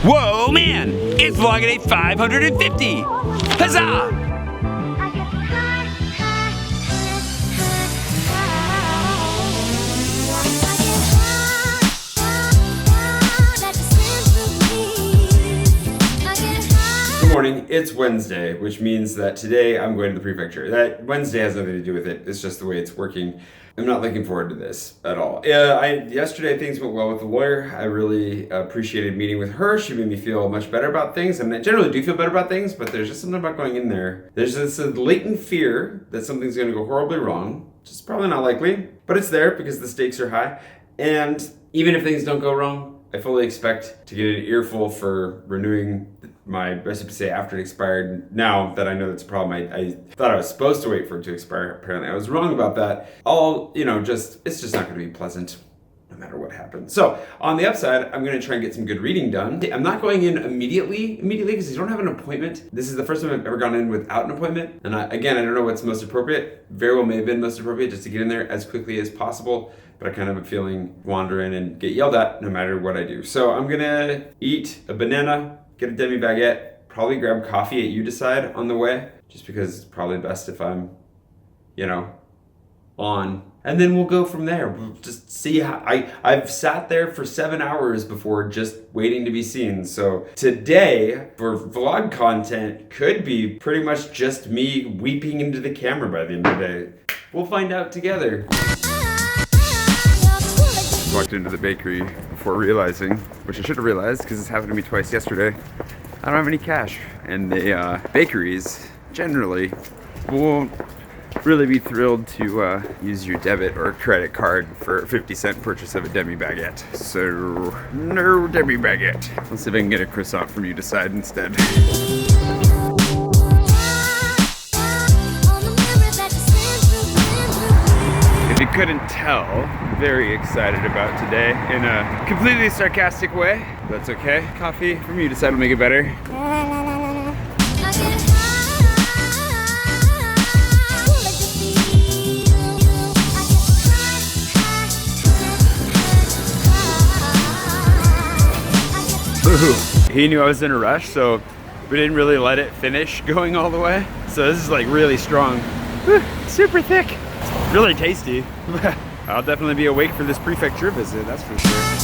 Whoa, man! It's vlog day 550! Huzzah! Good morning, it's Wednesday, which means that today I'm going to the prefecture. That Wednesday has nothing to do with it, it's just the way it's working. I'm not looking forward to this at all. Yesterday things went well with the lawyer. I really appreciated meeting with her. She made me feel much better about things. I mean, I generally do feel better about things, but there's just something about going in there. There's this latent fear that something's gonna go horribly wrong, which is probably not likely, but it's there because the stakes are high. And even if things don't go wrong, I fully expect to get an earful for renewing my recipe after it expired. Now that I know that's a problem, I thought I was supposed to wait for it to expire. Apparently I was wrong about that. It's just not gonna be pleasant no matter what happens. So on the upside, I'm gonna try and get some good reading done. I'm not going in immediately because you don't have an appointment. This is the first time I've ever gone in without an appointment. And I don't know what's most appropriate. Very well may have been most appropriate just to get in there as quickly as possible. But I kind of have a feeling wander in and get yelled at no matter what I do. So I'm gonna eat a banana, get a demi baguette, probably grab coffee at You Decide on the way, just because it's probably best if I'm, on. And then we'll go from there. We'll just see how, I've sat there for 7 hours before just waiting to be seen. So today, for vlog content, could be pretty much just me weeping into the camera by the end of the day. We'll find out together. Walked into the bakery before realizing, which I should have realized because it's happened to me twice yesterday, I don't have any cash. And the bakeries generally won't really be thrilled to use your debit or credit card for a 50-cent purchase of a demi baguette. So no demi baguette. Let's see if I can get a croissant from You Decide instead. If you couldn't tell, very excited about today in a completely sarcastic way. That's okay. Coffee from You Decide will make it better. Ooh. He knew I was in a rush, so we didn't really let it finish going all the way. So this is like really strong. Super thick. Really tasty. I'll definitely be awake for this prefecture visit, that's for sure.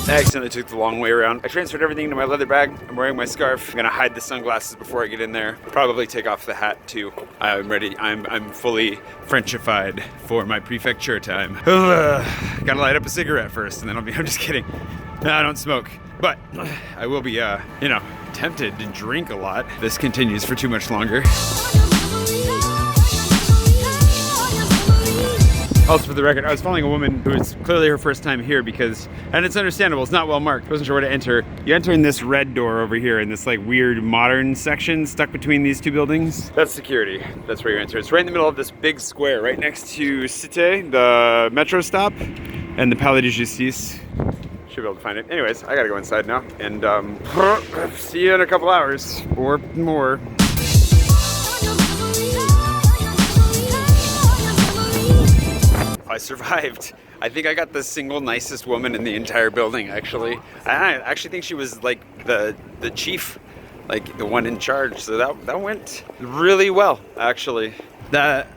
I accidentally took the long way around. I transferred everything into my leather bag. I'm wearing my scarf. I'm gonna hide the sunglasses before I get in there. Probably take off the hat too. I'm ready. I'm fully Frenchified for my prefecture time. Gotta light up a cigarette first, and then I'm just kidding. No, I don't smoke, but I will be, tempted to drink a lot. This continues for too much longer. Also, for the record, I was following a woman who was clearly her first time here and it's understandable, it's not well marked. I wasn't sure where to enter. You enter in this red door over here in this like weird modern section stuck between these two buildings. That's security, that's where you enter. It's right in the middle of this big square, right next to Cité, the metro stop, and the Palais de Justice. Should be able to find it. Anyways, I gotta go inside now, and see you in a couple hours, or more. I survived. I think I got the single nicest woman in the entire building, actually. I actually think she was like the chief, like the one in charge. So that went really well, actually.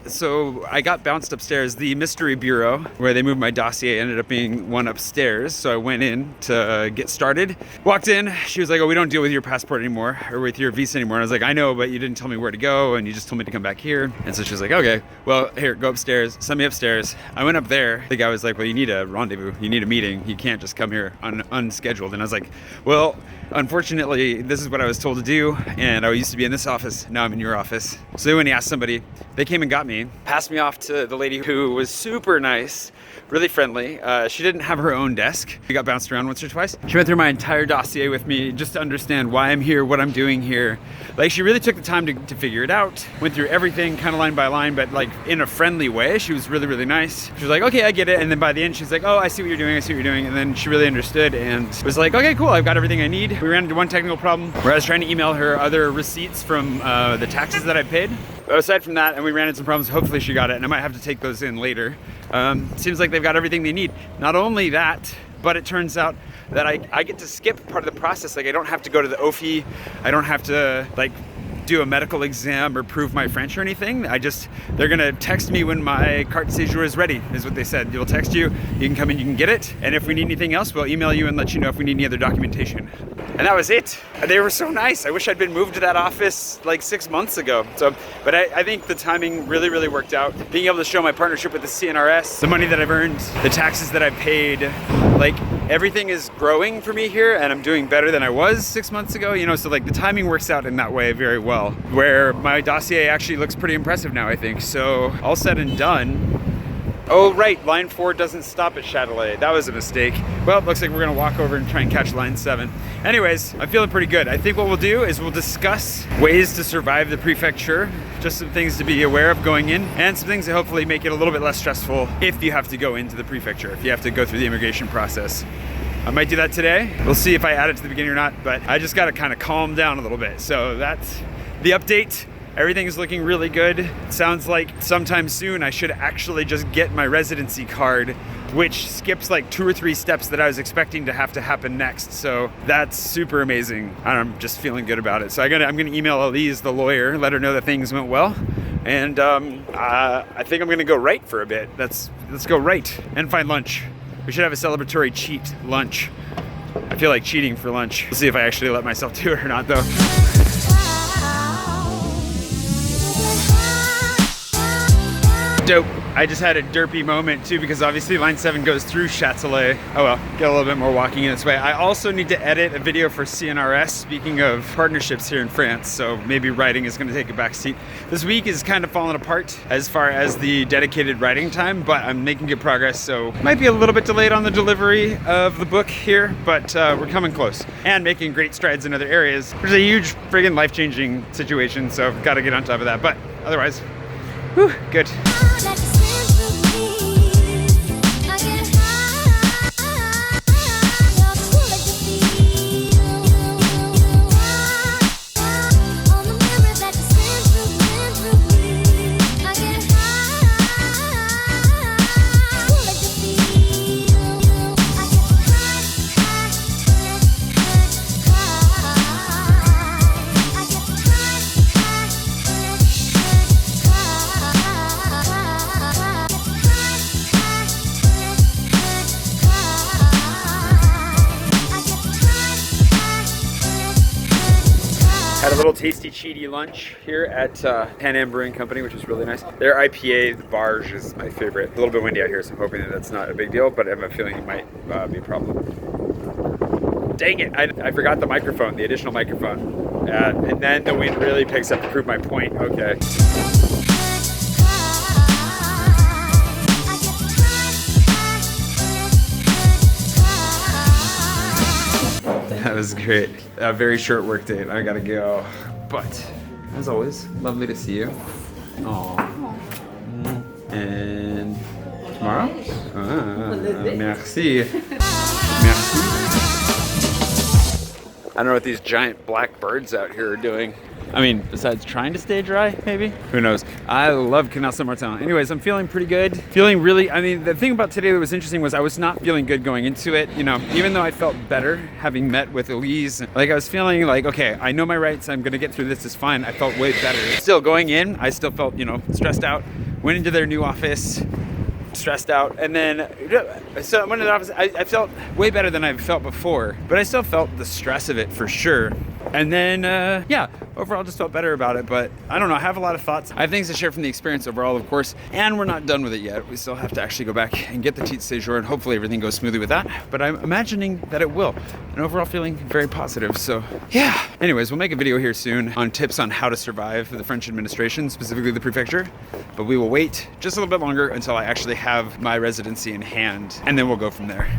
So I got bounced upstairs. The mystery bureau where they moved my dossier ended up being one upstairs. So I went in to get started. Walked in, she was like, oh, we don't deal with your passport anymore or with your visa anymore. And I was like, I know, but you didn't tell me where to go and you just told me to come back here. And so she was like, okay, well, here, go upstairs, send me upstairs. I went up there. The guy was like, well, you need a rendezvous. You need a meeting. You can't just come here unscheduled. And I was like, well, unfortunately, this is what I was told to do. And I used to be in this office. Now I'm in your office. So when he asked somebody, they came and got me, passed me off to the lady who was super nice, really friendly. She didn't have her own desk. We got bounced around once or twice. She went through my entire dossier with me just to understand why I'm here, what I'm doing here. Like, she really took the time to figure it out, went through everything kind of line by line, but like in a friendly way. She was really, really nice. She was like, okay, I get it. And then by the end, she's like, oh, I see what you're doing, I see what you're doing. And then she really understood and was like, okay, cool, I've got everything I need. We ran into one technical problem where I was trying to email her other receipts from the taxes that I paid. But aside from that, and we ran into some problems, hopefully she got it, and I might have to take those in later. Seems like they've got everything they need. Not only that, but it turns out that I get to skip part of the process. Like, I don't have to go to the OFI. I don't have to like do a medical exam or prove my French or anything. They're gonna text me when my carte de séjour is ready, is what they said. They'll text you, you can come in, you can get it. And if we need anything else, we'll email you and let you know if we need any other documentation. And that was it. They were so nice. I wish I'd been moved to that office like 6 months ago. But I think the timing really, really worked out. Being able to show my partnership with the CNRS, the money that I've earned, the taxes that I've paid, like everything is growing for me here, and I'm doing better than I was 6 months ago, you know, so like the timing works out in that way very well, where my dossier actually looks pretty impressive now, I think. So all said and done. Oh right, line 4 doesn't stop at Châtelet. That was a mistake. Well, it looks like we're gonna walk over and try and catch line 7. Anyways, I'm feeling pretty good. I think what we'll do is we'll discuss ways to survive the prefecture, just some things to be aware of going in, and some things to hopefully make it a little bit less stressful if you have to go into the prefecture, if you have to go through the immigration process. I might do that today. We'll see if I add it to the beginning or not, but I just gotta kind of calm down a little bit. So that's the update. Everything is looking really good. It sounds like sometime soon I should actually just get my residency card, which skips like 2 or 3 steps that I was expecting to have to happen next. So that's super amazing. I'm just feeling good about it. So I'm gonna email Elise, the lawyer, let her know that things went well. And I think I'm gonna go right for a bit. Let's go right and find lunch. We should have a celebratory cheat lunch. I feel like cheating for lunch. We'll see if I actually let myself do it or not though. Dope. I just had a derpy moment too, because obviously line 7 goes through Châtelet. Oh well, get a little bit more walking in this way. I also need to edit a video for CNRS, speaking of partnerships here in France, so maybe writing is gonna take a back seat. This week is kind of falling apart as far as the dedicated writing time, but I'm making good progress, so might be a little bit delayed on the delivery of the book here, but we're coming close and making great strides in other areas. There's a huge friggin' life-changing situation, so I've gotta get on top of that, but otherwise, whew, good. Had a little tasty, cheaty lunch here at Pan Am Brewing Company, which is really nice. Their IPA, the Barge, is my favorite. A little bit windy out here, so I'm hoping that that's not a big deal, but I have a feeling it might be a problem. Dang it, I forgot the microphone, the additional microphone. And then the wind really picks up to prove my point. Okay. That was great. A very short work day. I gotta go. But, as always, lovely to see you. Aww. And tomorrow? Merci. Merci. I don't know what these giant black birds out here are doing. I mean, besides trying to stay dry, maybe? Who knows? I love Canal Saint-Martin. Anyways, I'm feeling pretty good. Feeling really, I mean, the thing about today that was interesting was I was not feeling good going into it. You know, even though I felt better having met with Elise, like I was feeling like, okay, I know my rights. I'm gonna get through this, it's fine. I felt way better. Still going in, I still felt, you know, stressed out. Went into their new office, stressed out, and then so I went to the office. I felt way better than I've felt before, but I still felt the stress of it for sure. And then, yeah, overall just felt better about it. But I don't know, I have a lot of thoughts. I have things to share from the experience overall, of course, and we're not done with it yet. We still have to actually go back and get the titre de séjour, and hopefully everything goes smoothly with that. But I'm imagining that it will, and overall feeling very positive. So yeah, anyways, we'll make a video here soon on tips on how to survive the French administration, specifically the prefecture. But we will wait just a little bit longer until I actually have my residency in hand, and then we'll go from there.